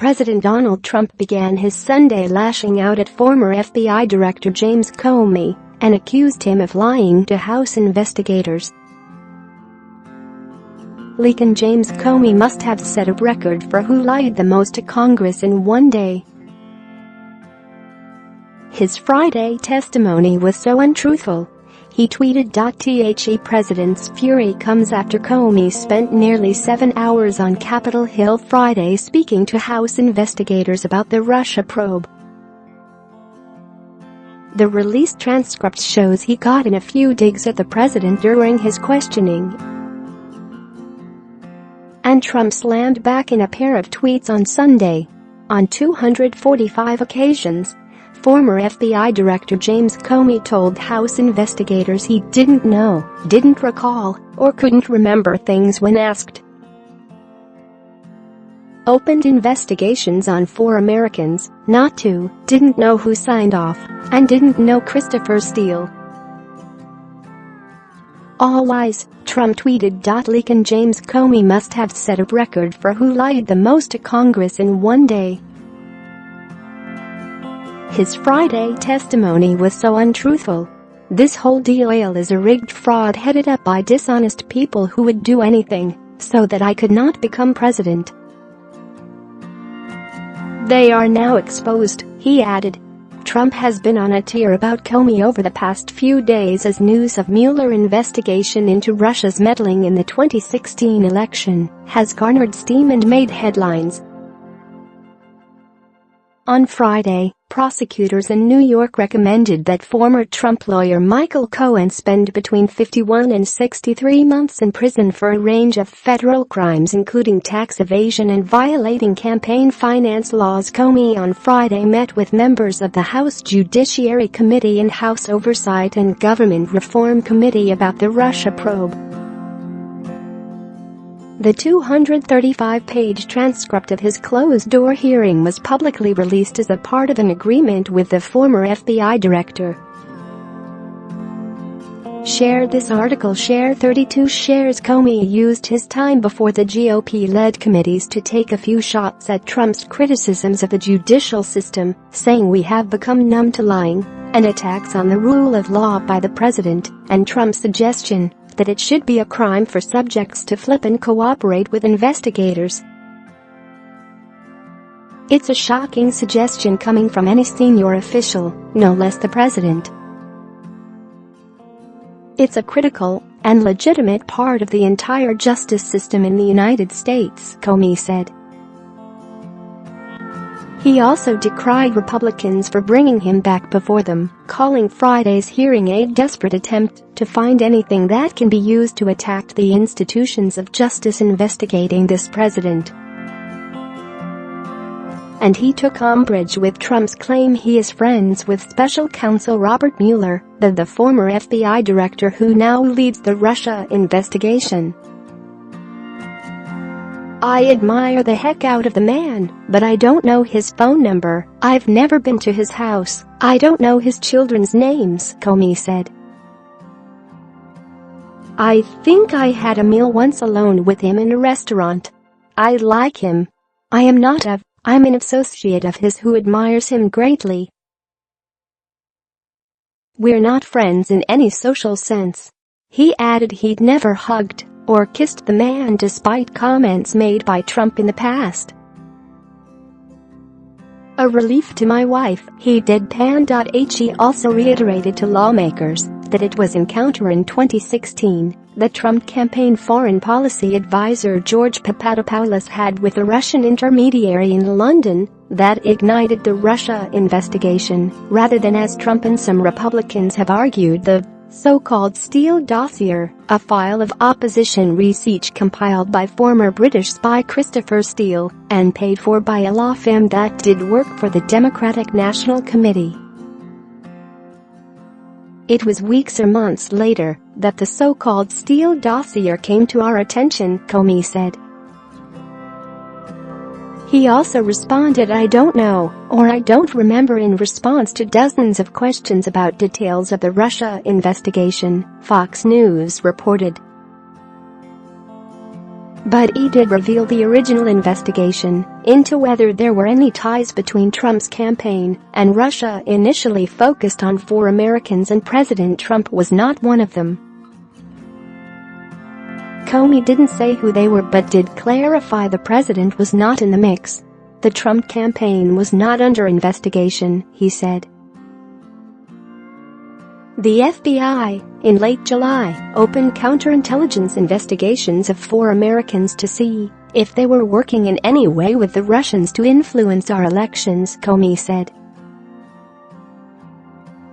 President Donald Trump began his Sunday lashing out at former FBI Director James Comey and accused him of lying to House investigators. Leakin' James Comey must have set a record for who lied the most to Congress in one day. His Friday testimony was so untruthful, he tweeted. The president's fury comes after Comey spent nearly 7 hours on Capitol Hill Friday speaking to House investigators about the Russia probe. The released transcript shows he got in a few digs at the president during his questioning, and Trump slammed back in a pair of tweets on Sunday. On 245 occasions, former FBI Director James Comey told House investigators he didn't know, didn't recall, or couldn't remember things when asked. Opened investigations on 4 Americans, not 2, didn't know who signed off, and didn't know Christopher Steele. All lies, Trump tweeted. Leakin' James Comey must have set a record for who lied the most to Congress in one day. His Friday testimony was so untruthful. This whole deal is a rigged fraud headed up by dishonest people who would do anything so that I could not become president. They are now exposed, he added. Trump has been on a tear about Comey over the past few days as news of Mueller investigation into Russia's meddling in the 2016 election has garnered steam and made headlines. On Friday, prosecutors in New York recommended that former Trump lawyer Michael Cohen spend between 51 and 63 months in prison for a range of federal crimes including tax evasion and violating campaign finance laws. Comey on Friday met with members of the House Judiciary Committee and House Oversight and Government Reform Committee about the Russia probe. The 235-page transcript of his closed-door hearing was publicly released as a part of an agreement with the former FBI director. Share this article. Share 32 shares. Comey used his time before the GOP-led committees to take a few shots at Trump's criticisms of the judicial system, saying we have become numb to lying, and attacks on the rule of law by the president, and Trump's suggestion that it should be a crime for subjects to flip and cooperate with investigators. It's a shocking suggestion coming from any senior official, no less the president. It's a critical and legitimate part of the entire justice system in the United States, Comey said. He also decried Republicans for bringing him back before them, calling Friday's hearing a desperate attempt to find anything that can be used to attack the institutions of justice investigating this president. And he took umbrage with Trump's claim he is friends with special counsel Robert Mueller, the former FBI director who now leads the Russia investigation. I admire the heck out of the man, but I don't know his phone number, I've never been to his house, I don't know his children's names, Comey said. I think I had a meal once alone with him in a restaurant. I like him. I'm an associate of his who admires him greatly. We're not friends in any social sense. He added he'd never hugged or kissed the man despite comments made by Trump in the past. A relief to my wife, he deadpan. He also reiterated to lawmakers that it was encounter in 2016 that Trump campaign foreign policy advisor George Papadopoulos had with a Russian intermediary in London that ignited the Russia investigation, rather than, as Trump and some Republicans have argued, the so-called Steele dossier, a file of opposition research compiled by former British spy Christopher Steele and paid for by a law firm that did work for the Democratic National Committee. It was weeks or months later that the so-called Steele dossier came to our attention, Comey said. He also responded I don't know, or I don't remember in response to dozens of questions about details of the Russia investigation, Fox News reported. But he did reveal the original investigation into whether there were any ties between Trump's campaign and Russia initially focused on 4 Americans, and President Trump was not one of them. Comey didn't say who they were but did clarify the president was not in the mix. The Trump campaign was not under investigation, he said. The FBI, in late July, opened counterintelligence investigations of 4 Americans to see if they were working in any way with the Russians to influence our elections, Comey said.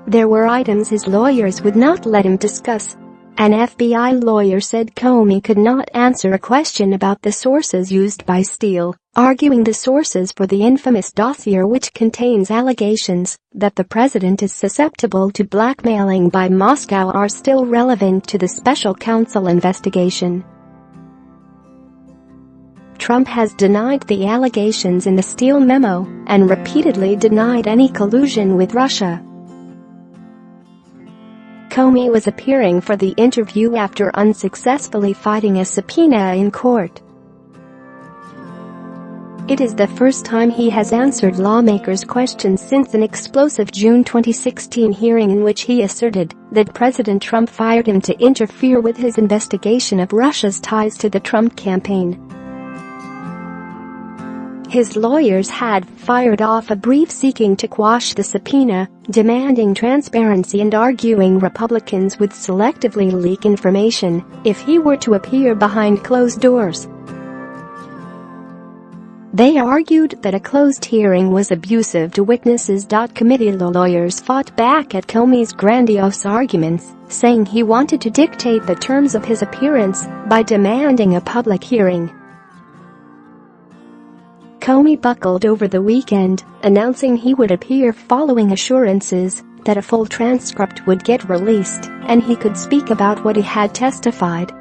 There were items his lawyers would not let him discuss. An FBI lawyer said Comey could not answer a question about the sources used by Steele, arguing the sources for the infamous dossier, which contains allegations that the president is susceptible to blackmailing by Moscow, are still relevant to the special counsel investigation. Trump has denied the allegations in the Steele memo and repeatedly denied any collusion with Russia. Comey was appearing for the interview after unsuccessfully fighting a subpoena in court. It is the first time he has answered lawmakers' questions since an explosive June 2016 hearing in which he asserted that President Trump fired him to interfere with his investigation of Russia's ties to the Trump campaign. His lawyers had fired off a brief seeking to quash the subpoena, demanding transparency and arguing Republicans would selectively leak information if he were to appear behind closed doors. They argued that a closed hearing was abusive to witnesses. Committee lawyers fought back at Comey's grandiose arguments, saying he wanted to dictate the terms of his appearance by demanding a public hearing. Comey buckled over the weekend, announcing he would appear following assurances that a full transcript would get released and he could speak about what he had testified.